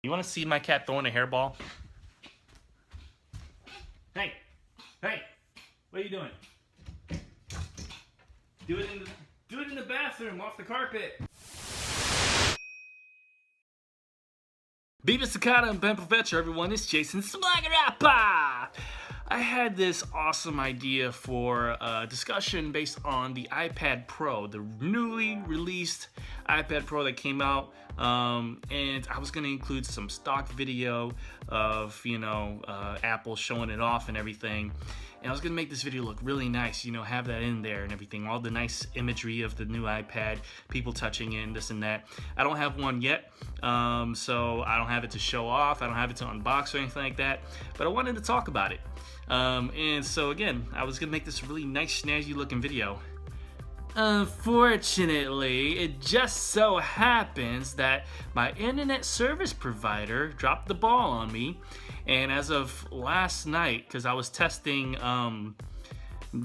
You want to see my cat throwing a hairball? Hey, hey, what are you doing? Do it in the bathroom, off the carpet. Viva Sakata and Ben Professor, everyone. It's Jason Smagarappa. I had this awesome idea for a discussion based on the iPad Pro, the newly released iPad Pro that came out, and I was going to include some stock video of, Apple showing it off and everything. And I was going to make this video look really nice, have that in there and everything, all the nice imagery of the new iPad, people touching it and this and that. I don't have one yet, so I don't have it to show off, I don't have it to unbox or anything like that, but I wanted to talk about it. And so again, I was going to make this really nice, snazzy looking video. Unfortunately, it just so happens that my internet service provider dropped the ball on me, and as of last night, because I was testing,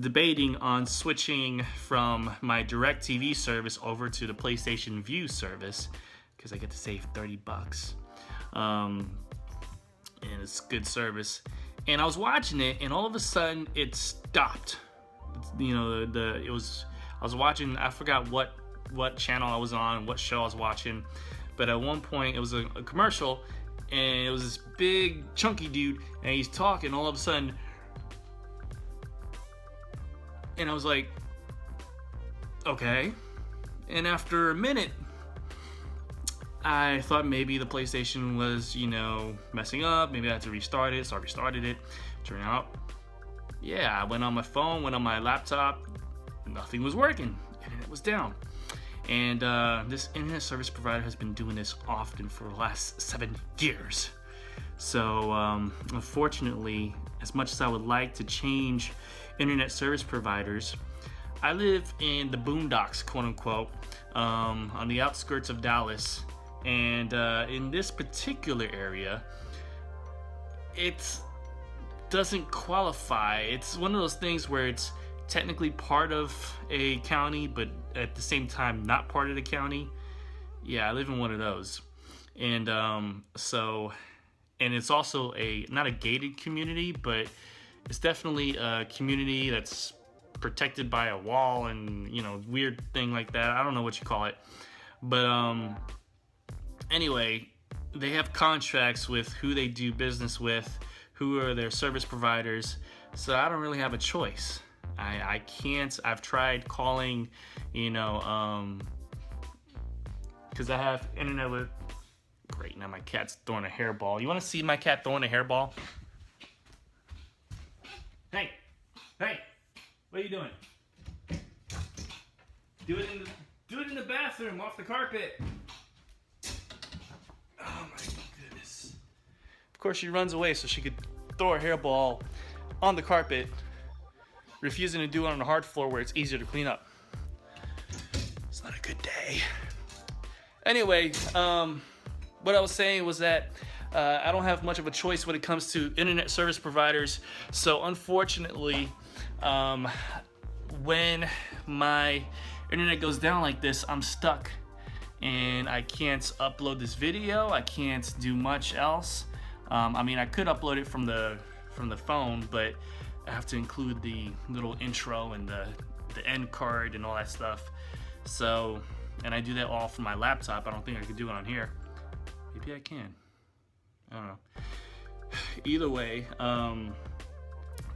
debating on switching from my DirecTV service over to the PlayStation Vue service, because I get to save $30, and it's good service. And I was watching it, and all of a sudden it stopped. I was watching, I forgot what channel I was on, what show I was watching, but at one point it was a commercial, and it was this big chunky dude, and he's talking all of a sudden, and I was like, okay. And after a minute, I thought maybe the PlayStation was, messing up, maybe I had to restart it, so I restarted it. Turned out, yeah, I went on my phone, went on my laptop, nothing was working, internet was down. And this internet service provider has been doing this often for the last 7 years. So unfortunately, as much as I would like to change internet service providers, I live in the boondocks, quote unquote, on the outskirts of Dallas. And in this particular area, it doesn't qualify. It's one of those things where it's technically part of a county, but at the same time not part of the county. Yeah, I live in one of those. And and it's also not a gated community, but it's definitely a community that's protected by a wall and, weird thing like that. I don't know what you call it. But anyway, they have contracts with who they do business with, who are their service providers, so I don't really have a choice. I can't. I've tried calling, because I have internet with. Great, now my cat's throwing a hairball. You want to see my cat throwing a hairball? Hey, what are you doing? Do it in the bathroom, off the carpet. Oh my goodness. Of course, she runs away so she could throw a hairball on the carpet, refusing to do it on the hard floor where it's easier to clean up. It's not a good day. Anyway, what I was saying was that I don't have much of a choice when it comes to internet service providers. So unfortunately, when my internet goes down like this, I'm stuck. And I can't upload this video. I can't do much else. I could upload it from the phone, but I have to include the little intro and the end card and all that stuff. So, and I do that all from my laptop. I don't think I could do it on here. Maybe I can. I don't know. Either way, kind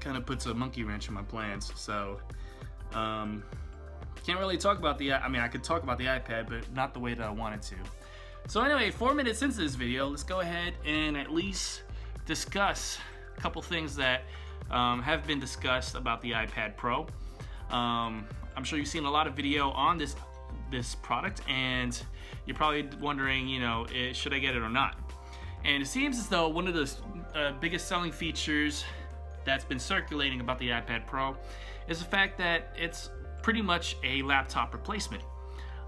of puts a monkey wrench in my plans. So, can't really talk about I could talk about the iPad, but not the way that I wanted to. So anyway, 4 minutes into this video, let's go ahead and at least discuss a couple things that have been discussed about the iPad Pro. I'm sure you've seen a lot of video on this product, and you're probably wondering, should I get it or not? And it seems as though one of the biggest selling features that's been circulating about the iPad Pro is the fact that it's pretty much a laptop replacement.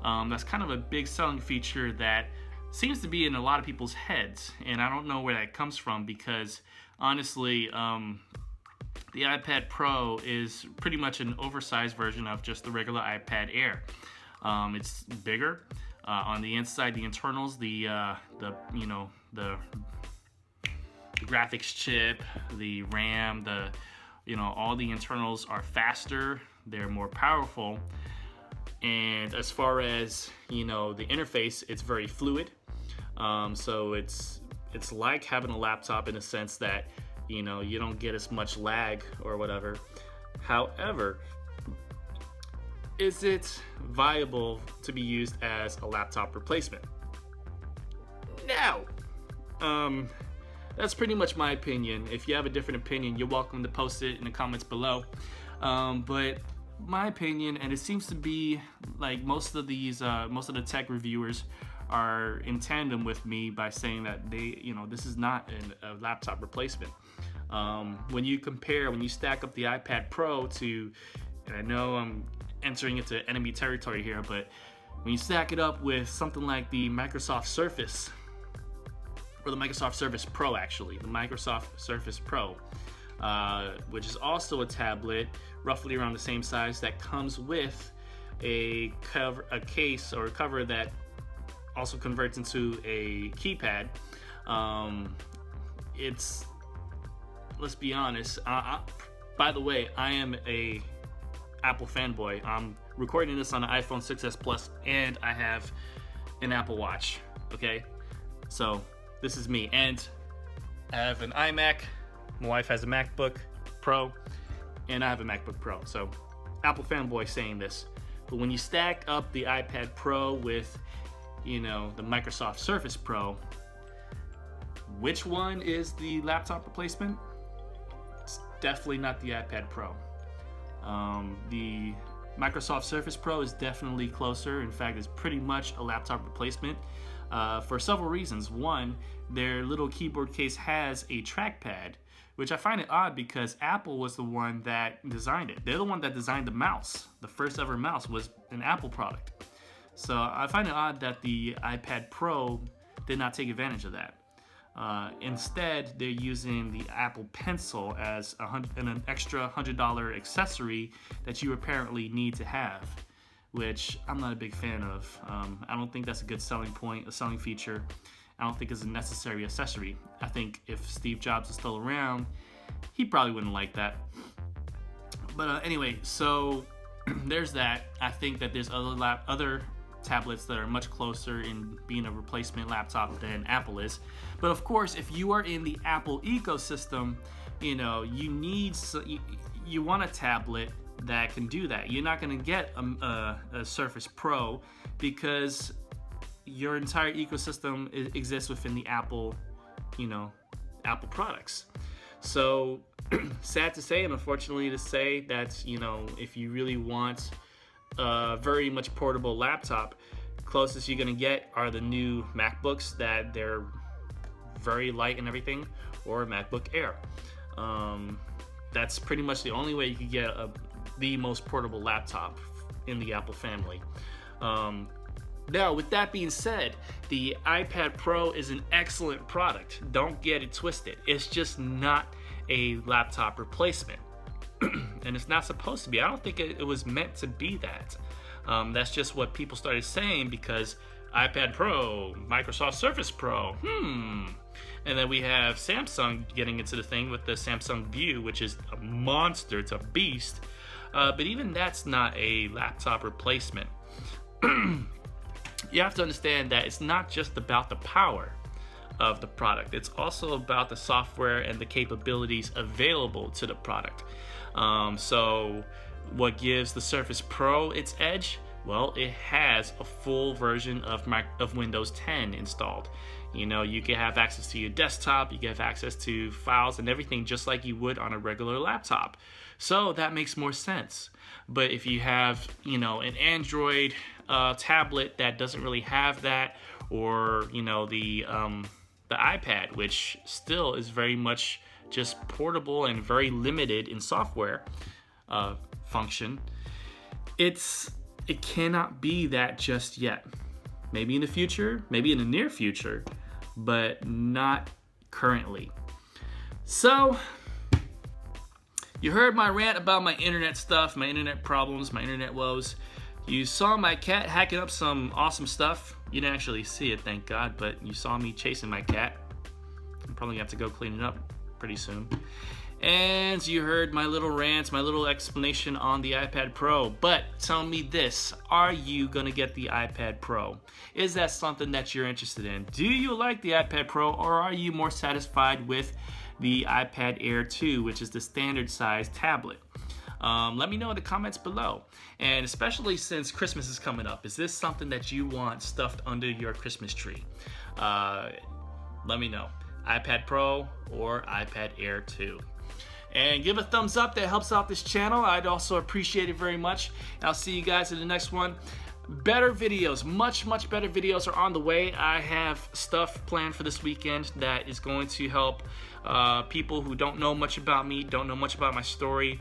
That's kind of a big selling feature that seems to be in a lot of people's heads, and I don't know where that comes from, because honestly, the iPad Pro is pretty much an oversized version of just the regular iPad Air. It's bigger on the inside, the internals, the the graphics chip, the RAM, all the internals are faster, they're more powerful. And as far as, the interface, it's very fluid. So it's like having a laptop in a sense that, you don't get as much lag or whatever. However, is it viable to be used as a laptop replacement? No. That's pretty much my opinion. If you have a different opinion, you're welcome to post it in the comments below. But my opinion, and it seems to be like most of the tech reviewers are in tandem with me by saying that this is not a laptop replacement. When you stack up the iPad Pro to, and I know I'm entering into enemy territory here, but when you stack it up with something like the Microsoft Surface, or the Microsoft Surface Pro, actually, the Microsoft Surface Pro, which is also a tablet roughly around the same size, that comes with a case or a cover that also converts into a keypad. Let's be honest, by the way, I am a Apple fanboy. I'm recording this on the iPhone 6s Plus, and I have an Apple Watch, okay? So this is me, and I have an iMac, my wife has a MacBook Pro, and I have a MacBook Pro. So Apple fanboy saying this. But when you stack up the iPad Pro with, the Microsoft Surface Pro, which one is the laptop replacement? It's definitely not the iPad Pro. The Microsoft Surface Pro is definitely closer. In fact, it's pretty much a laptop replacement for several reasons. One, their little keyboard case has a trackpad, which I find it odd because Apple was the one that designed it. They're the one that designed the mouse. The first ever mouse was an Apple product. So I find it odd that the iPad Pro did not take advantage of that. Instead, they're using the Apple Pencil as an extra $100 accessory that you apparently need to have, which I'm not a big fan of. I don't think that's a good selling point, a selling feature. I don't think it's a necessary accessory. I think if Steve Jobs is still around, he probably wouldn't like that. But anyway, so there's that. I think that there's other tablets that are much closer in being a replacement laptop than Apple is. But of course, if you are in the Apple ecosystem, you want a tablet that can do that. You're not going to get a Surface Pro because your entire ecosystem exists within the Apple, Apple products. So sad to say, and unfortunately to say, that if you really want a very much portable laptop, closest you're gonna get are the new MacBooks, that they're very light and everything, or MacBook Air. That's pretty much the only way you could get the most portable laptop in the Apple family. Now, with that being said, the iPad Pro is an excellent product. Don't get it twisted. It's just not a laptop replacement. And it's not supposed to be. I don't think it was meant to be that. That's just what people started saying because iPad Pro, Microsoft Surface Pro, And then we have Samsung getting into the thing with the Samsung View, which is a monster, it's a beast. But even that's not a laptop replacement. You have to understand that it's not just about the power of the product. It's also about the software and the capabilities available to the product. So what gives the Surface Pro its edge? Well, it has a full version of Windows 10 installed. You can have access to your desktop, you can have access to files and everything just like you would on a regular laptop. So that makes more sense. But if you have, an Android tablet that doesn't really have that, or, the iPad, which still is very much just portable and very limited in software function, it cannot be that just yet. Maybe in the future, maybe in the near future, but not currently. So, you heard my rant about my internet stuff, my internet problems, my internet woes. You saw my cat hacking up some awesome stuff You didn't actually see it, thank God, but you saw me chasing my cat. I'm probably gonna have to go clean it up pretty soon. And you heard my little rant, my little explanation on the iPad Pro. But tell me this, are you gonna get the iPad Pro? Is that something that you're interested in? Do you like the iPad Pro, or are you more satisfied with the iPad Air 2, which is the standard size tablet? Let me know in the comments below. And especially since Christmas is coming up, is this something that you want stuffed under your Christmas tree? Let me know. iPad Pro or iPad Air 2. And give a thumbs up, that helps out this channel. I'd also appreciate it very much. And I'll see you guys in the next one. Better videos, much better videos are on the way. I have stuff planned for this weekend that is going to help people who don't know much about me, don't know much about my story,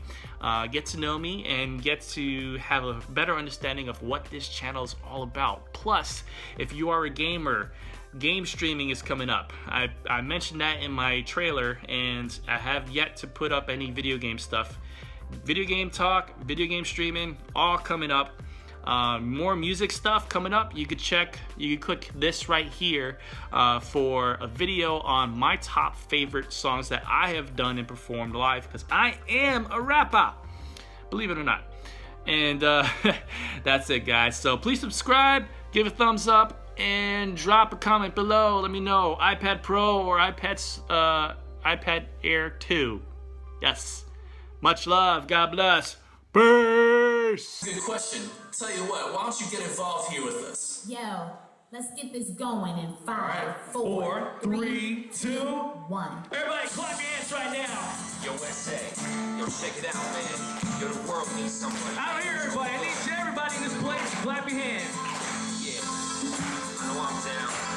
get to know me and get to have a better understanding of what this channel is all about. Plus, if you are a gamer, game streaming is coming up. I mentioned that in my trailer, and I have yet to put up any video game stuff. Video game talk, video game streaming, all coming up. More music stuff coming up. You could click this right here for a video on my top favorite songs that I have done and performed live, because I am a rapper, believe it or not. And that's it, guys. So please subscribe, give a thumbs up, and drop a comment below. Let me know, iPad Pro or iPad Air 2. Yes. Much love. God bless. Peace. Good question. Tell you what, why don't you get involved here with us? Yo, let's get this going in 5, Alright, 4, 3, 2, 1. Everybody clap your hands right now. Yo, SA. Yo, check it out, man. Yo, the world needs someone. I don't hear everybody. I need everybody in this place to clap your hands. Yeah. I know I'm down.